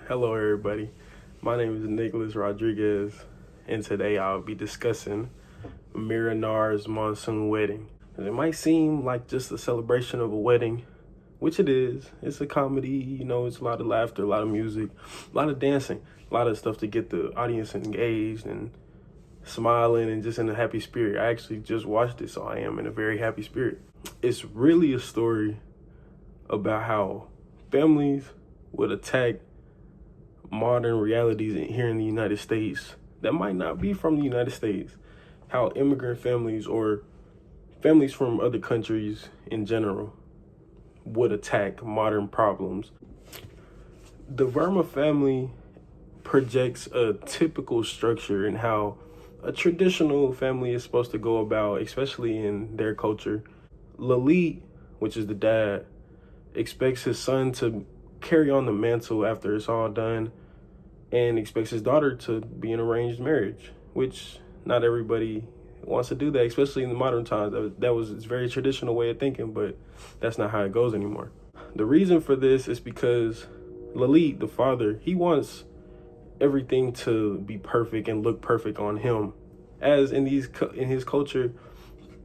Hello, everybody. My name is Nicholas Rodriguez, and today I'll be discussing Miranar's Monsoon wedding. And it might seem like just a celebration of a wedding, which it is. It's a comedy, it's a lot of laughter, a lot of music, a lot of dancing, a lot of stuff to get the audience engaged and smiling and just in a happy spirit. I actually just watched it, so I am in a very happy spirit. It's really a story about how families would attack modern realities here in the United States that might not be from the United States. How immigrant families or families from other countries in general would attack modern problems. The Verma family projects a typical structure in how a traditional family is supposed to go about, especially in their culture. Lalit, which is the dad, expects his son to carry on the mantle after it's all done, and expects his daughter to be in arranged marriage, which not everybody wants to do that, especially in the modern times. It's a very traditional way of thinking, but that's not how it goes anymore. The reason for this is because Lalit, the father, he wants everything to be perfect and look perfect on him. As in his culture,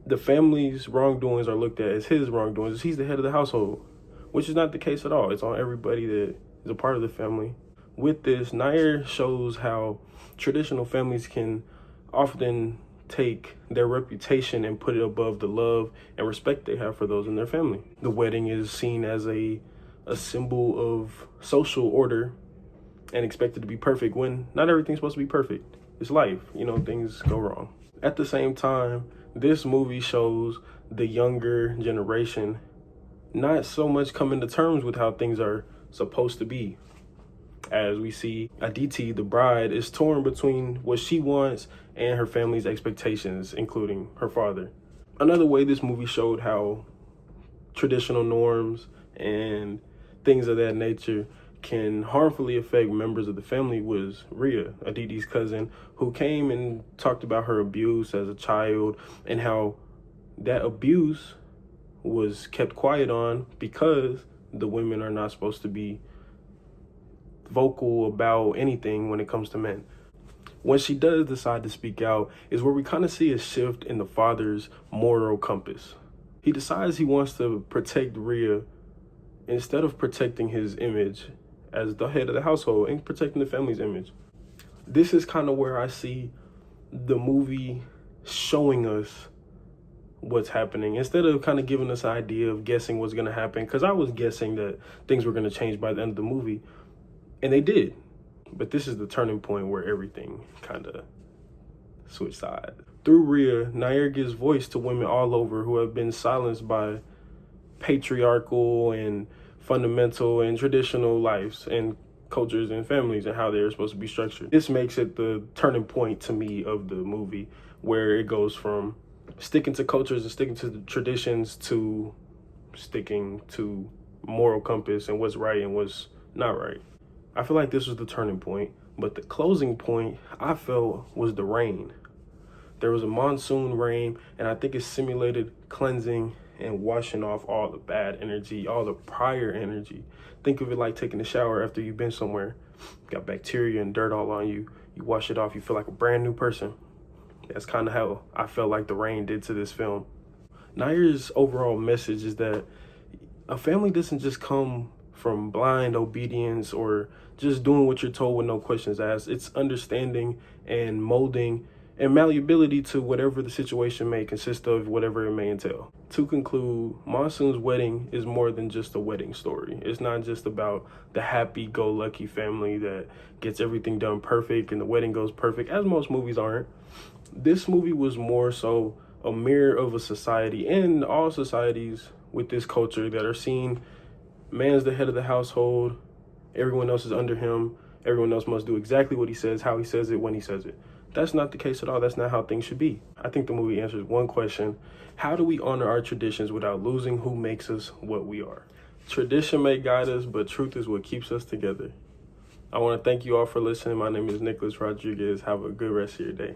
the family's wrongdoings are looked at as his wrongdoings. He's the head of the household, which is not the case at all. It's on everybody that is a part of the family. With this, Nair shows how traditional families can often take their reputation and put it above the love and respect they have for those in their family. The wedding is seen as a symbol of social order and expected to be perfect when not everything's supposed to be perfect. It's life, things go wrong. At the same time, this movie shows the younger generation not so much coming to terms with how things are supposed to be. As we see, Aditi, the bride, is torn between what she wants and her family's expectations, including her father. Another way this movie showed how traditional norms and things of that nature can harmfully affect members of the family was Rhea, Aditi's cousin, who came and talked about her abuse as a child and how that abuse was kept quiet on because the women are not supposed to be vocal about anything when it comes to men. When she does decide to speak out is where we kind of see a shift in the father's moral compass. He decides he wants to protect Rhea instead of protecting his image as the head of the household and protecting the family's image. This is kind of where I see the movie showing us what's happening instead of kind of giving us an idea of guessing what's going to happen, because I was guessing that things were going to change by the end of the movie, and they did. But this is the turning point where everything kind of switched sides. Through Rhea, Nair gives voice to women all over who have been silenced by patriarchal and fundamental and traditional lives and cultures and families and how they're supposed to be structured. This makes it the turning point to me of the movie, where it goes from sticking to cultures and sticking to the traditions to sticking to moral compass and what's right and what's not right. I feel like this was the turning point, but the closing point I felt was the rain. There was a monsoon rain, and I think it simulated cleansing and washing off all the bad energy, all the prior energy. Think of it like taking a shower after you've been somewhere, got bacteria and dirt all on you. You wash it off, you feel like a brand new person. That's kind of how I felt like the rain did to this film. Nair's overall message is that a family doesn't just come from blind obedience or just doing what you're told with no questions asked. It's understanding and molding and malleability to whatever the situation may consist of, whatever it may entail. To conclude, Monsoon's wedding is more than just a wedding story. It's not just about the happy-go-lucky family that gets everything done perfect and the wedding goes perfect, as most movies aren't. This movie was more so a mirror of a society, and all societies with this culture that are seen, man's the head of the household, everyone else is under him, everyone else must do exactly what he says, how he says it, when he says it. That's not the case at all. That's not how things should be. I think the movie answers one question: how do we honor our traditions without losing who makes us what we are? Tradition may guide us, but truth is what keeps us together. I want to thank you all for listening. My name is Nicholas Rodriguez. Have a good rest of your day.